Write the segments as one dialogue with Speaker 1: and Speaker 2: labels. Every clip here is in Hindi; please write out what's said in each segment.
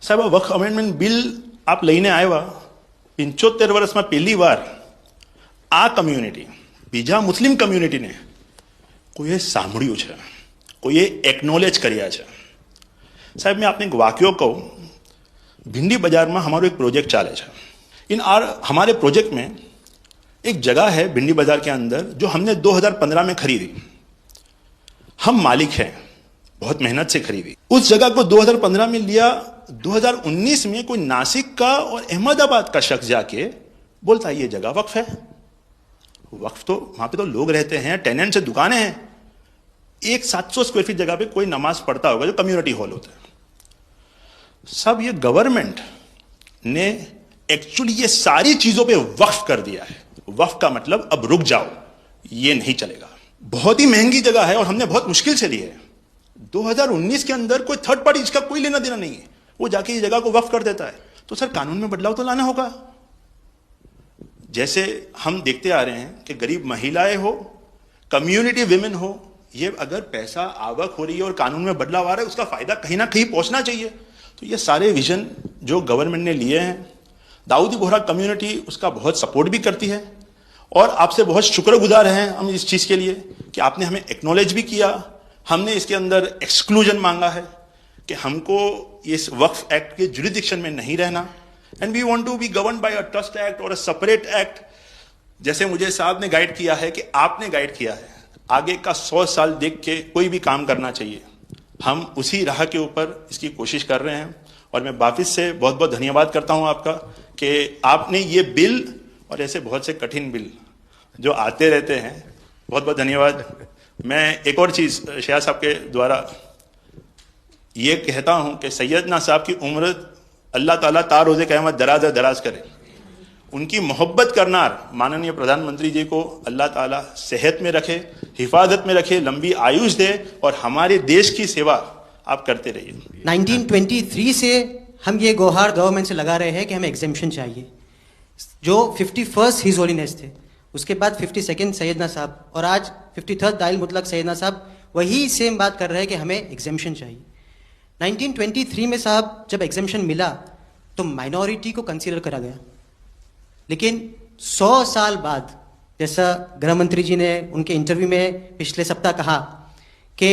Speaker 1: સાહેબ આ વક્ફ અમેન્ડમેન્ટ બિલ આપ લઈને આવ્યા 75 વર્ષમાં પહેલી વાર આ કમ્યુનિટી બીજા મુસ્લિમ કમ્યુનિટીને કોઈએ સાંભળ્યું છે, કોઈએ एक्नॉलेज કર્યા છે। સાહેબ मैं आपने एक वाक्य कहूँ, भिंडी बाजार में हमारो एक प्रोजेक्ट चाले है। हमारे प्रोजेक्ट में एक जगह है भिंडी बाजार के अंदर जो हमने 2015 में खरीदी। हम मालिक हैं, बहुत मेहनत से खरीदी। उस जगह को 2015 में लिया, 2019 में कोई नासिक का और अहमदाबाद का शख्स जाके बोलता ये जगह वक्फ है। वक्फ तो वहां पे तो लोग रहते हैं, टेनेंट्स से दुकानें हैं। एक 700 स्क्वायर फीट जगह पे कोई नमाज पढ़ता होगा जो कम्युनिटी हॉल होता है। सब ये गवर्नमेंट ने एक्चुअली ये सारी चीजों पे वक्फ कर दिया है। वक्फ का मतलब अब रुक जाओ, ये नहीं चलेगा। बहुत ही महंगी जगह है और हमने बहुत मुश्किल से ली है। 2019 के अंदर कोई थर्ड पार्टी इसका कोई लेना देना नहीं है, वो जाके ये जगह को वक्फ कर देता है। तो सर कानून में बदलाव तो लाना होगा। जैसे हम देखते आ रहे हैं कि गरीब महिलाएं हो, कम्युनिटी विमेन हो, ये अगर पैसा आवक हो रही है और कानून में बदलाव आ रहा है, उसका फायदा कहीं ना कहीं पहुंचना चाहिए। तो ये सारे विजन जो गवर्नमेंट ने लिए हैं, दाऊदी बोहरा कम्युनिटी उसका बहुत सपोर्ट भी करती है और आपसे बहुत शुक्रगुजार हैं हम इस चीज़ के लिए कि आपने हमें एक्नॉलेज भी किया। हमने इसके अंदर एक्सक्लूजन मांगा है कि हमको इस वक्फ एक्ट के जुरिडिक्शन में नहीं रहना, and we want to be govern by a trust act और अ सेपरेट एक्ट। जैसे मुझे साहब ने गाइड किया है कि आपने गाइड किया है, आगे का 100 साल देख के कोई भी काम करना चाहिए। हम उसी राह के ऊपर इसकी कोशिश कर रहे हैं और मैं वापस से बहुत बहुत धन्यवाद करता हूं आपका कि आपने ये बिल और ऐसे बहुत से कठिन बिल जो आते रहते हैं, बहुत बहुत धन्यवाद। मैं एक और चीज़ शाह साहब के द्वारा ये कहता हूं कि सैयदना साहब की उम्र अल्लाह ताला तार रोज़े क़यामत दराज करे। उनकी मोहब्बत करनार माननीय प्रधानमंत्री जी को अल्लाह ताला सेहत में रखे, हिफाजत में रखे, लंबी आयुष दे और हमारे देश की सेवा आप करते रहिए।
Speaker 2: 1923 से हम ये गुहार गवर्नमेंट से लगा रहे हैं कि हमें एग्जेम्पशन चाहिए। जो 51st हिज होलीनेस थे, उसके बाद 52nd सैयदना साहब और आज 53rd दाइल मुतलक सैयदना साहब वही सेम बात कर रहे हैं कि हमें एग्जेम्पशन चाहिए। 1923 में साहब जब एग्जेम्पशन मिला तो माइनॉरिटी को कंसीडर करा गया, लेकिन 100 साल बाद जैसा गृह मंत्री जी ने उनके इंटरव्यू में पिछले सप्ताह कहा कि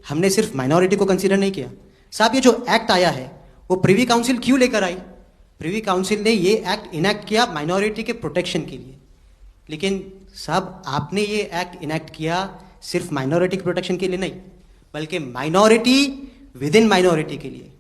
Speaker 2: हमने सिर्फ माइनॉरिटी को कंसीडर नहीं किया। साहब ये जो एक्ट आया है वो प्रिवी काउंसिल क्यों लेकर आई? प्रिवी काउंसिल ने ये एक्ट इनैक्ट किया माइनॉरिटी के प्रोटेक्शन के लिए, लेकिन साहब आपने ये एक्ट इनैक्ट किया सिर्फ माइनॉरिटी के प्रोटेक्शन के लिए नहीं, बल्कि माइनॉरिटी विद इन माइनॉरिटी के लिए।